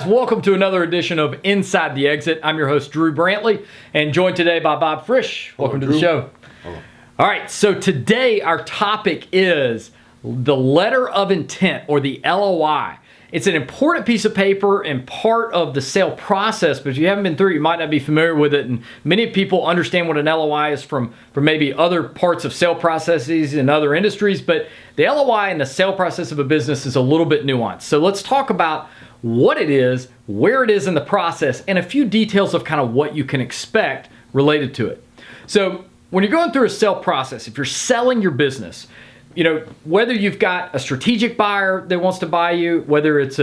guys, welcome to another edition of Inside the Exit. I'm your host, Drew Brantley, and joined today by Bob Frisch. Welcome to the show. Hello. All right, so today our topic is the letter of intent, or the LOI. It's an important piece of paper and part of the sale process, but if you haven't been through it, you might not be familiar with it. And many people understand what an LOI is from maybe other parts of sale processes in other industries, but the LOI in the sale process of a business is a little bit nuanced. So let's talk about what it is, where it is in the process, and a few details of kind of what you can expect related to it. So when you're going through a sale process, if you're selling your business, you know, whether you've got a strategic buyer that wants to buy you, whether it's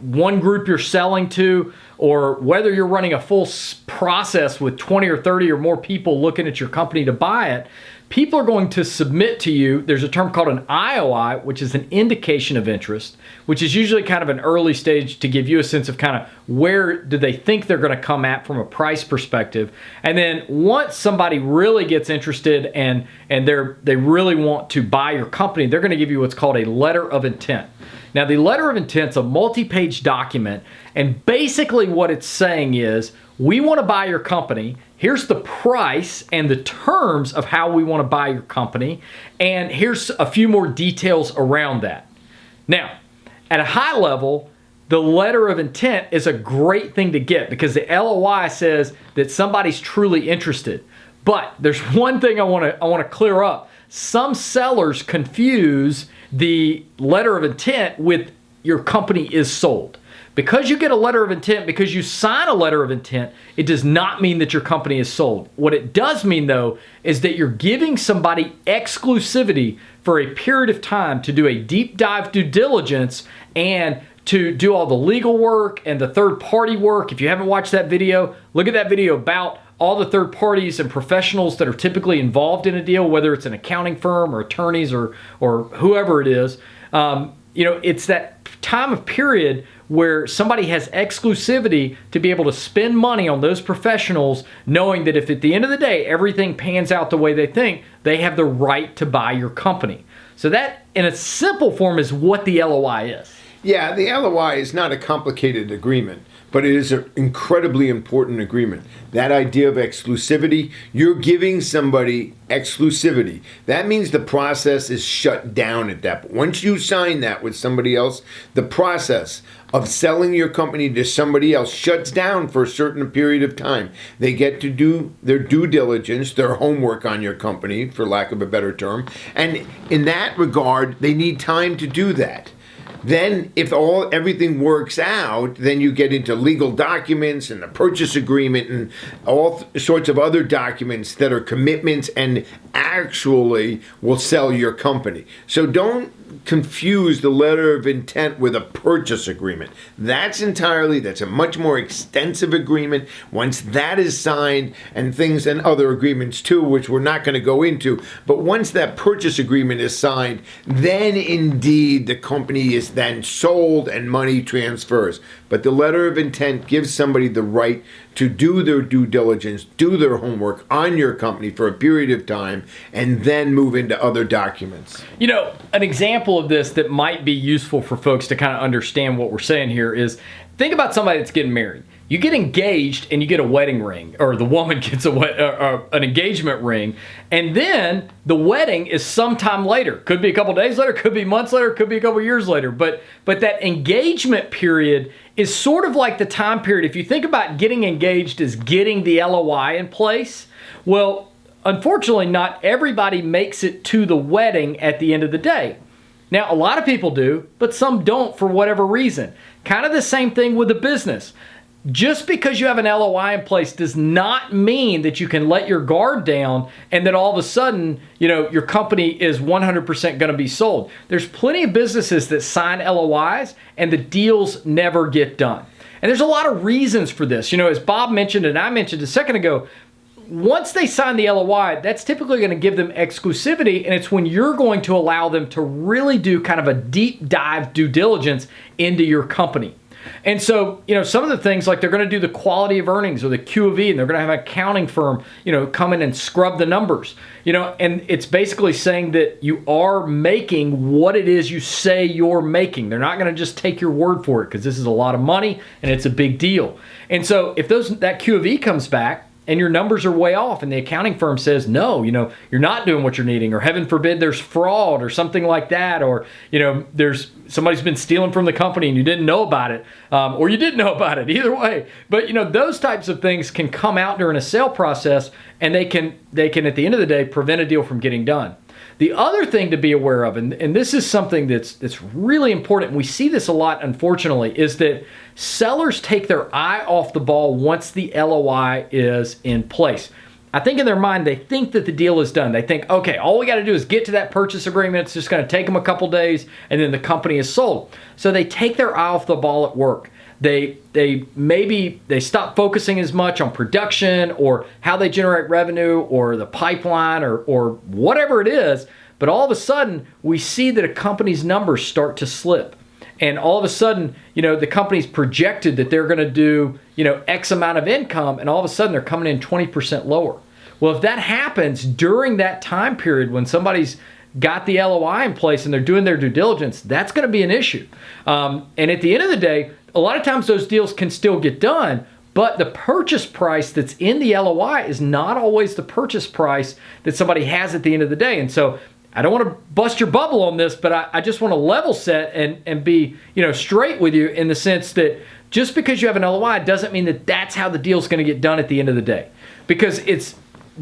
one group you're selling to, or whether you're running a full process with 20 or 30 or more people looking at your company to buy it, people are going to submit to you. There's a term called an IOI, which is an indication of interest, which is usually kind of an early stage to give you a sense of kind of where do they think they're going to come at from a price perspective. And then once somebody really gets interested and they really want to buy your company, they're going to give you what's called a letter of intent. Now, the letter of intent is a multi-page document, and basically what it's saying is, we want to buy your company. Here's the price and the terms of how we want to buy your company, and here's a few more details around that. Now, at a high level, the letter of intent is a great thing to get because the LOI says that somebody's truly interested. But there's one thing I want to clear up. Some sellers confuse the letter of intent with your company is sold. Because you get a letter of intent, because you sign a letter of intent, it does not mean that your company is sold. What it does mean, though, is that you're giving somebody exclusivity for a period of time to do a deep dive due diligence and to do all the legal work and the third-party work. If you haven't watched that video, look at that video about all the third parties and professionals that are typically involved in a deal, whether it's an accounting firm or attorneys or whoever it is. It's that time of period where somebody has exclusivity to be able to spend money on those professionals, knowing that if at the end of the day everything pans out the way they think, they have the right to buy your company. So that, in a simple form, is what the LOI is. Yeah, the LOI is not a complicated agreement, but it is an incredibly important agreement. That idea of exclusivity, you're giving somebody exclusivity. That means the process is shut down at that point. Once you sign that with somebody else, the process of selling your company to somebody else shuts down for a certain period of time. They get to do their due diligence, their homework on your company, for lack of a better term. And in that regard, they need time to do that. Then if everything works out, then you get into legal documents and the purchase agreement and all sorts of other documents that are commitments and actually will sell your company. So don't confuse the letter of intent with a purchase agreement. That's a much more extensive agreement. Once that is signed, and things and other agreements too, which we're not going to go into, but once that purchase agreement is signed, then indeed the company is then sold and money transfers. But the letter of intent gives somebody the right to do their due diligence, do their homework on your company for a period of time, and then move into other documents. You know, an example of this that might be useful for folks to kind of understand what we're saying here is, think about somebody that's getting married. You get engaged and you get a wedding ring, or the woman gets an engagement ring, and then the wedding is sometime later. Could be a couple days later, could be months later, could be a couple years later. But that engagement period is sort of like the time period. If you think about getting engaged as getting the LOI in place, well, unfortunately, not everybody makes it to the wedding at the end of the day. Now, a lot of people do, but some don't for whatever reason. Kind of the same thing with a business. Just because you have an LOI in place does not mean that you can let your guard down and that all of a sudden, your company is 100% going to be sold. There's plenty of businesses that sign LOIs and the deals never get done. And there's a lot of reasons for this. As Bob mentioned and I mentioned a second ago, once they sign the LOI, that's typically going to give them exclusivity, and it's when you're going to allow them to really do kind of a deep dive due diligence into your company. And so, some of the things like they're going to do the quality of earnings or the Q of E, and they're going to have an accounting firm, come in and scrub the numbers, and it's basically saying that you are making what it is you say you're making. They're not going to just take your word for it because this is a lot of money and it's a big deal. And so if that Q of E comes back and your numbers are way off and the accounting firm says, no, you're not doing what you're needing, or heaven forbid there's fraud or something like that, or, somebody's been stealing from the company and you didn't know about it, or you did know about it, either way. But, those types of things can come out during a sale process, and they can at the end of the day, prevent a deal from getting done. The other thing to be aware of, and this is something that's really important, and we see this a lot, unfortunately, is that sellers take their eye off the ball once the LOI is in place. I think in their mind, they think that the deal is done. They think, okay, all we got to do is get to that purchase agreement. It's just going to take them a couple days, and then the company is sold. So they take their eye off the ball at work. They stop focusing as much on production or how they generate revenue or the pipeline or whatever it is. But all of a sudden, we see that a company's numbers start to slip. And all of a sudden, the company's projected that they're going to do, X amount of income, and all of a sudden they're coming in 20% lower. Well, if that happens during that time period when somebody's got the LOI in place and they're doing their due diligence, that's going to be an issue. And at the end of the day, a lot of times those deals can still get done, but the purchase price that's in the LOI is not always the purchase price that somebody has at the end of the day. And so I don't want to bust your bubble on this, but I just want to level set and be straight with you in the sense that just because you have an LOI doesn't mean that that's how the deal's going to get done at the end of the day. Because it's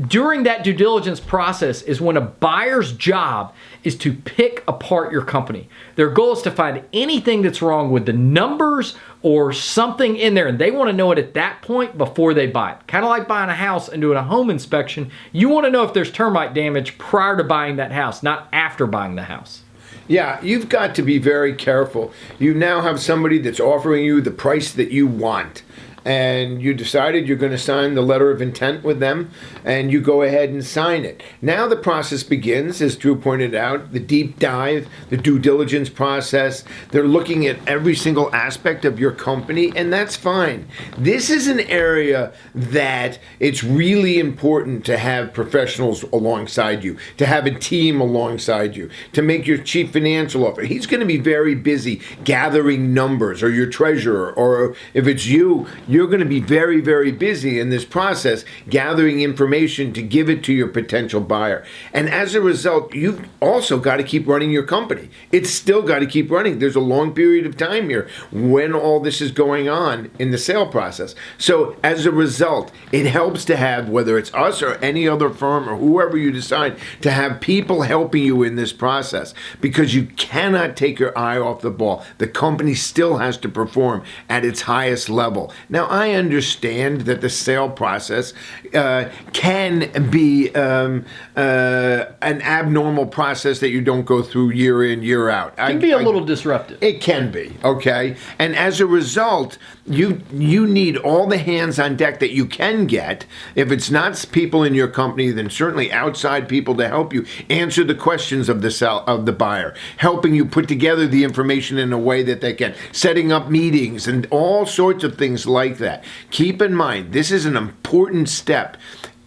during that due diligence process is when a buyer's job is to pick apart your company. Their goal is to find anything that's wrong with the numbers or something in there, and they want to know it at that point before they buy it. Kind of like buying a house and doing a home inspection. You want to know if there's termite damage prior to buying that house, not after buying the house. Yeah, you've got to be very careful. You now have somebody that's offering you the price that you want, and you decided you're going to sign the letter of intent with them, and you go ahead and sign it. Now the process begins, as Drew pointed out, the deep dive, the due diligence process. They're looking at every single aspect of your company, and that's fine. This is an area that it's really important to have professionals alongside you, to have a team alongside you, to make your chief financial officer. He's going to be very busy gathering numbers, or your treasurer, or if it's you, you're going to be very, very busy in this process gathering information to give it to your potential buyer. And as a result, you've also got to keep running your company. It's still got to keep running. There's a long period of time here when all this is going on in the sale process. So as a result, it helps to have, whether it's us or any other firm or whoever you decide, to have people helping you in this process, because you cannot take your eye off the ball. The company still has to perform at its highest level. Now, I understand that the sale process can be an abnormal process that you don't go through year in, year out. It can be a little disruptive. It can be, okay? And as a result, you need all the hands on deck that you can get. If it's not people in your company, then certainly outside people to help you answer the questions of the buyer, helping you put together the information in a way that they can, setting up meetings and all sorts of things like that. Keep in mind, this is an important step,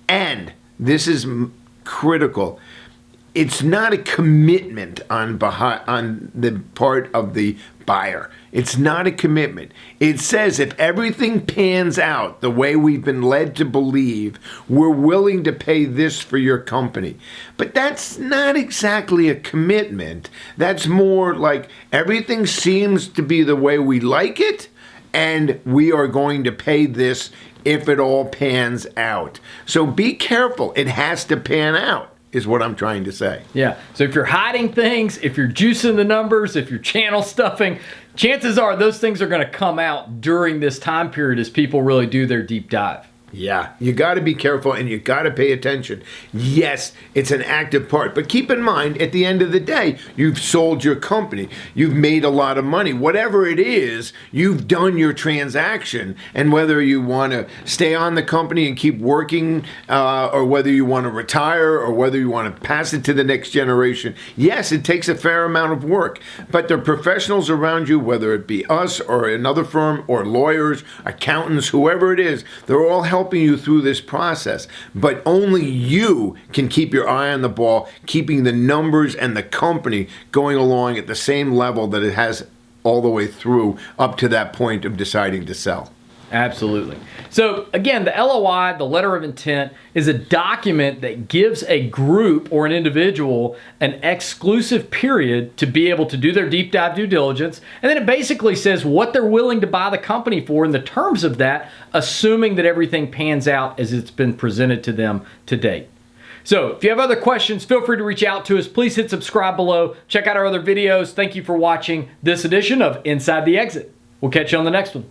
and this is critical. It's not a commitment on the part of the buyer. It's not a commitment. It says if everything pans out the way we've been led to believe, we're willing to pay this for your company. But that's not exactly a commitment. That's more like everything seems to be the way we like it, and we are going to pay this if it all pans out. So be careful. It has to pan out, is what I'm trying to say. Yeah. So if you're hiding things, if you're juicing the numbers, if you're channel stuffing, chances are those things are going to come out during this time period as people really do their deep dive. Yeah, you got to be careful and you got to pay attention. Yes, it's an active part, but keep in mind, at the end of the day, you've sold your company, you've made a lot of money. Whatever it is, you've done your transaction, and whether you want to stay on the company and keep working, or whether you want to retire, or whether you want to pass it to the next generation, yes, it takes a fair amount of work, but the professionals around you, whether it be us or another firm or lawyers, accountants, whoever it is, they're all helping you through this process, but only you can keep your eye on the ball, keeping the numbers and the company going along at the same level that it has all the way through up to that point of deciding to sell. Absolutely. So again, the LOI, the letter of intent, is a document that gives a group or an individual an exclusive period to be able to do their deep dive due diligence. And then it basically says what they're willing to buy the company for in the terms of that, assuming that everything pans out as it's been presented to them to date. So if you have other questions, feel free to reach out to us. Please hit subscribe below. Check out our other videos. Thank you for watching this edition of Inside the Exit. We'll catch you on the next one.